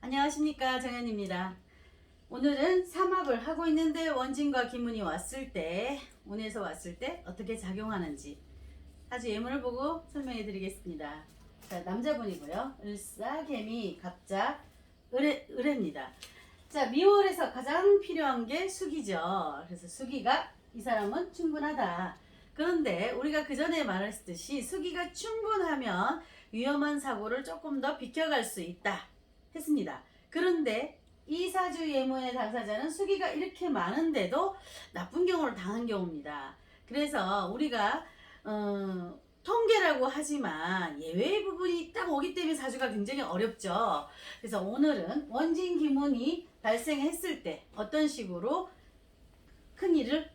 안녕하십니까, 정현입니다. 오늘은 삼합을 하고 있는데 원진과 기문이 왔을 때, 운에서 왔을 때 어떻게 작용하는지 아주 예문을 보고 설명해 드리겠습니다. 자, 남자분이고요. 을사개미, 갑자, 을해입니다. 자, 미월에서 가장 필요한 게 수기죠. 그래서 수기가 이 사람은 충분하다. 그런데 우리가 그 전에 말했듯이 수기가 충분하면 위험한 사고를 조금 더 비켜갈 수 있다 했습니다. 그런데 이 사주 예문의 당사자는 수기가 이렇게 많은데도 나쁜 경우를 당한 경우입니다. 그래서 우리가 통계라고 하지만 예외의 부분이 딱 오기 때문에 사주가 굉장히 어렵죠. 그래서 오늘은 원진 기문이 발생했을 때 어떤 식으로 큰 일을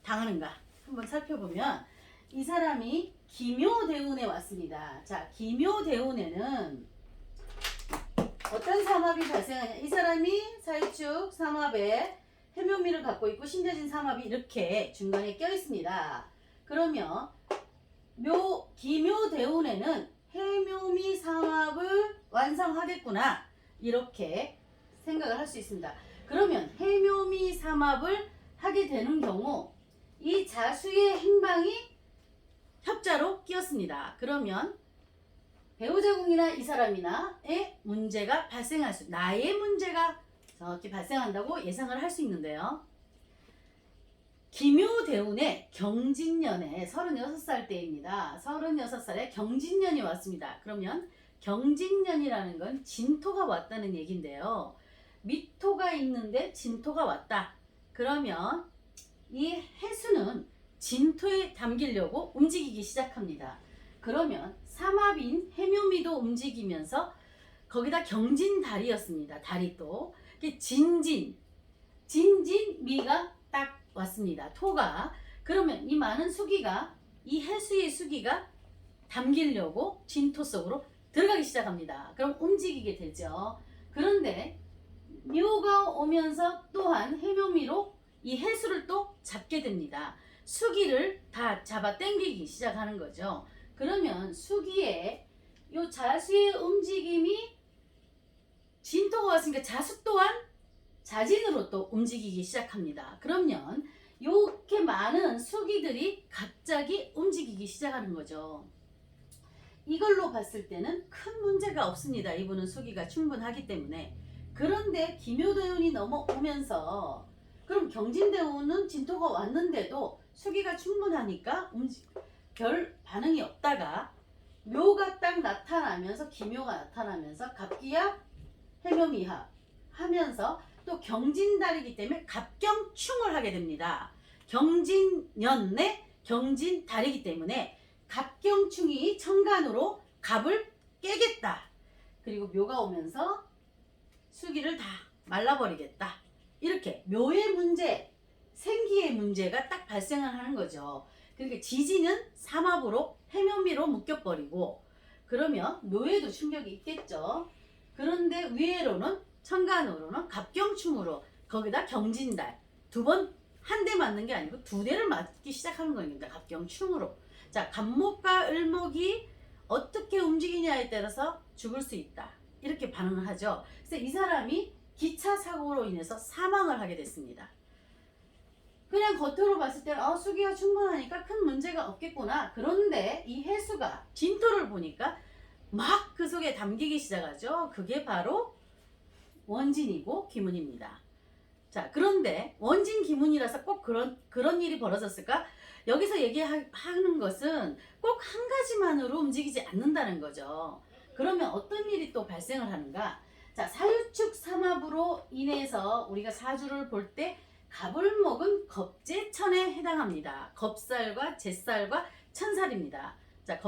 당하는가 한번 살펴보면, 이 사람이 기묘대운에 왔습니다. 자, 기묘대운에는 어떤 삼합이 발생하냐. 이 사람이 사유축 삼합에 해묘미를 갖고 있고 신재진 삼합이 이렇게 중간에 껴 있습니다. 그러면 기묘대운에는 해묘미 삼합을 완성하겠구나, 이렇게 생각을 할 수 있습니다. 그러면 해묘미 삼합을 하게 되는 경우 이 자수의 행방이 협자로 끼었습니다. 그러면 배우자궁이나 이 사람이나의 문제가 발생할 수, 나의 문제가 정확히 발생한다고 예상을 할 수 있는데요. 기묘대운의 경진년에 36살 때입니다. 36살에 경진년이 왔습니다. 그러면 경진년이라는 건 진토가 왔다는 얘기인데요. 미토가 있는데 진토가 왔다. 그러면 이 해수는 진토에 담기려고 움직이기 시작합니다. 그러면 삼합인 해묘미도 움직이면서 거기다 경진달이었습니다. 달이 또 진진미가 딱 왔습니다. 토가. 그러면 이 많은 수기가, 이 해수의 수기가 담기려고 진토 속으로 들어가기 시작합니다. 그럼 움직이게 되죠. 그런데 묘가 오면서 또한 해묘미로 이 해수를 또 잡게 됩니다. 수기를 다 잡아 당기기 시작하는 거죠. 그러면 수기의 요 자수의 움직임이 진토가 왔으니까 자수 또한 자진으로 또 움직이기 시작합니다. 그러면 이렇게 많은 수기들이 갑자기 움직이기 시작하는 거죠. 이걸로 봤을 때는 큰 문제가 없습니다. 이분은 수기가 충분하기 때문에. 그런데 기묘대운이 넘어오면서, 그럼 경진대운은 진토가 왔는데도 수기가 충분하니까 별 반응이 없다가 묘가 딱 나타나면서, 기묘가 나타나면서 갑기합 해묘미합 하면서 또 경진달이기 때문에 갑경충을 하게 됩니다. 경진년에 경진달이기 때문에 갑경충이 천간으로 갑을 깨겠다. 그리고 묘가 오면서 수기를 다 말라버리겠다. 이렇게 묘의 문제, 생기의 문제가 딱 발생을 하는 거죠. 그러니까 지지는 삼합으로 해묘미로 묶여버리고, 그러면 묘에도 충격이 있겠죠. 그런데 위에로는 천간으로는 갑경충으로, 거기다 경진달 두 번 한 대 맞는 게 아니고 두 대를 맞기 시작하는 겁니다. 갑경충으로. 자, 갑목과 을목이 어떻게 움직이냐에 따라서 죽을 수 있다, 이렇게 반응을 하죠. 그래서 이 사람이 기차 사고로 인해서 사망을 하게 됐습니다. 그냥 겉으로 봤을 때는 수기가 충분하니까 큰 문제가 없겠구나. 그런데 이 해수가 진토를 보니까 막 그 속에 담기기 시작하죠. 그게 바로 원진이고 기문입니다. 자, 그런데 원진 기문이라서 꼭 그런 일이 벌어졌을까? 여기서 얘기하는 것은 꼭 한 가지만으로 움직이지 않는다는 거죠. 그러면 어떤 일이 또 발생을 하는가? 자, 사유축 삼합으로 인해서 우리가 사주를 볼 때 갑을목은 겁재천에 해당합니다. 겁살과 재살과 천살입니다. 자,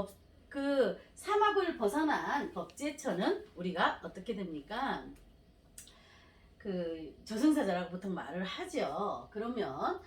그 삼합을 벗어난 겁재천은 우리가 어떻게 됩니까? 그 저승사자라고 보통 말을 하죠. 그러면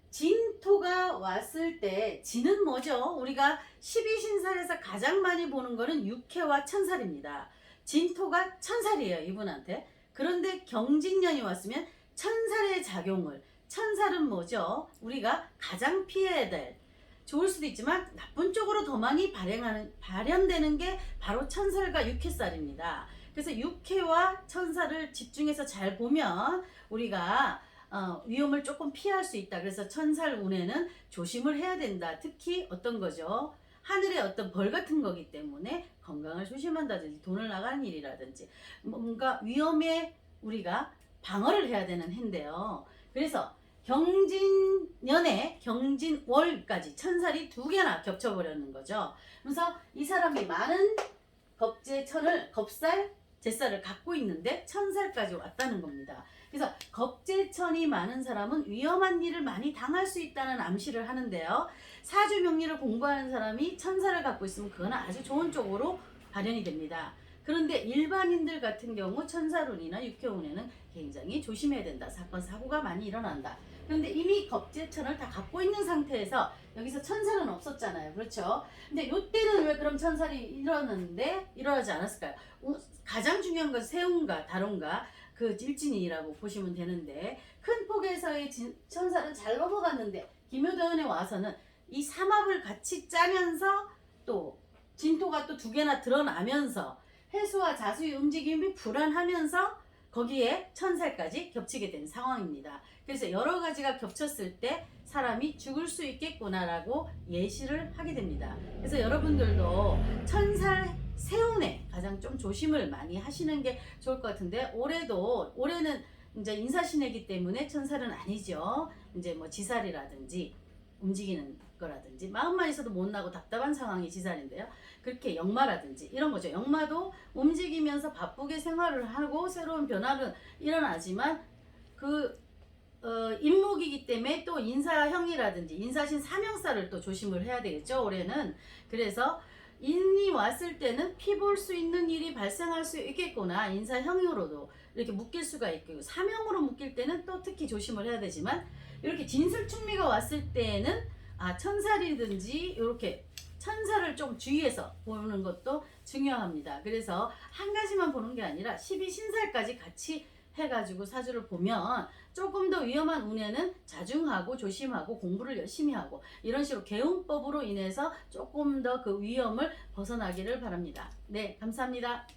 진토가 왔을 때, 진은 뭐죠? 우리가 12신살에서 가장 많이 보는 거는 육해와 천살입니다. 진토가 천살이에요, 이분한테. 그런데 경진년이 왔으면 천살의 작용을, 천살은 뭐죠? 우리가 가장 피해야 될, 좋을 수도 있지만 나쁜 쪽으로 더 많이 발현되는 게 바로 천살과 육해살입니다. 그래서 육해와 천사를 집중해서 잘 보면 우리가 위험을 조금 피할 수 있다. 그래서 천살 운에는 조심을 해야 된다. 특히 어떤 거죠? 하늘의 어떤 벌 같은 거기 때문에 건강을 조심한다든지 돈을 나가는 일이라든지 뭔가 위험에 우리가 방어를 해야 되는 해인데요. 그래서 경진년에 경진월까지 천살이 2개나 겹쳐버렸는 거죠. 그래서 이 사람이 많은 겁재천을 겁살, 제살을 갖고 있는데 천살까지 왔다는 겁니다. 그래서 겁재천이 많은 사람은 위험한 일을 많이 당할 수 있다는 암시를 하는데요. 사주명리를 공부하는 사람이 천사를 갖고 있으면 그건 아주 좋은 쪽으로 발현이 됩니다. 그런데 일반인들 같은 경우 천살운이나 육해운에는 굉장히 조심해야 된다. 사건 사고가 많이 일어난다. 그런데 이미 겁재천을 다 갖고 있는 상태에서 여기서 천살은 없었잖아요. 그렇죠? 근데 이때는 왜 그럼 천살이 일어나지 않았을까요? 가장 중요한 건 세운과 다론과 그 일진이라고 보시면 되는데 큰 폭에서의 천살은 잘 넘어갔는데 기묘대원에 와서는 이 삼합을 같이 짜면서 또 진토가 또 2개나 드러나면서 해수와 자수의 움직임이 불안하면서 거기에 천살까지 겹치게 된 상황입니다. 그래서 여러 가지가 겹쳤을 때 사람이 죽을 수 있겠구나라고 예시를 하게 됩니다. 그래서 여러분들도 천살 세운에 가장 좀 조심을 많이 하시는 게 좋을 것 같은데 올해는 이제 인사신해기 때문에 천살은 아니죠. 이제 뭐 지살이라든지 움직이는 거라든지 마음만 있어도 못 나고 답답한 상황이 지살인데요. 그렇게 역마라든지 이런 거죠. 역마도 움직이면서 바쁘게 생활을 하고 새로운 변화는 일어나지만 인목이기 때문에 또 인사형이라든지 인사신 사명사를 또 조심을 해야 되겠죠. 올해는. 그래서 인이 왔을 때는 피 볼 수 있는 일이 발생할 수 있겠구나. 인사형으로도 이렇게 묶일 수가 있고 사명으로 묶일 때는 또 특히 조심을 해야 되지만 이렇게 진술충미가 왔을 때는 천살이든지 이렇게 천사를 좀 주의해서 보는 것도 중요합니다. 그래서 한 가지만 보는 게 아니라 12신살까지 같이 해가지고 사주를 보면 조금 더 위험한 운에는 자중하고 조심하고 공부를 열심히 하고 이런 식으로 개운법으로 인해서 조금 더 그 위험을 벗어나기를 바랍니다. 네, 감사합니다.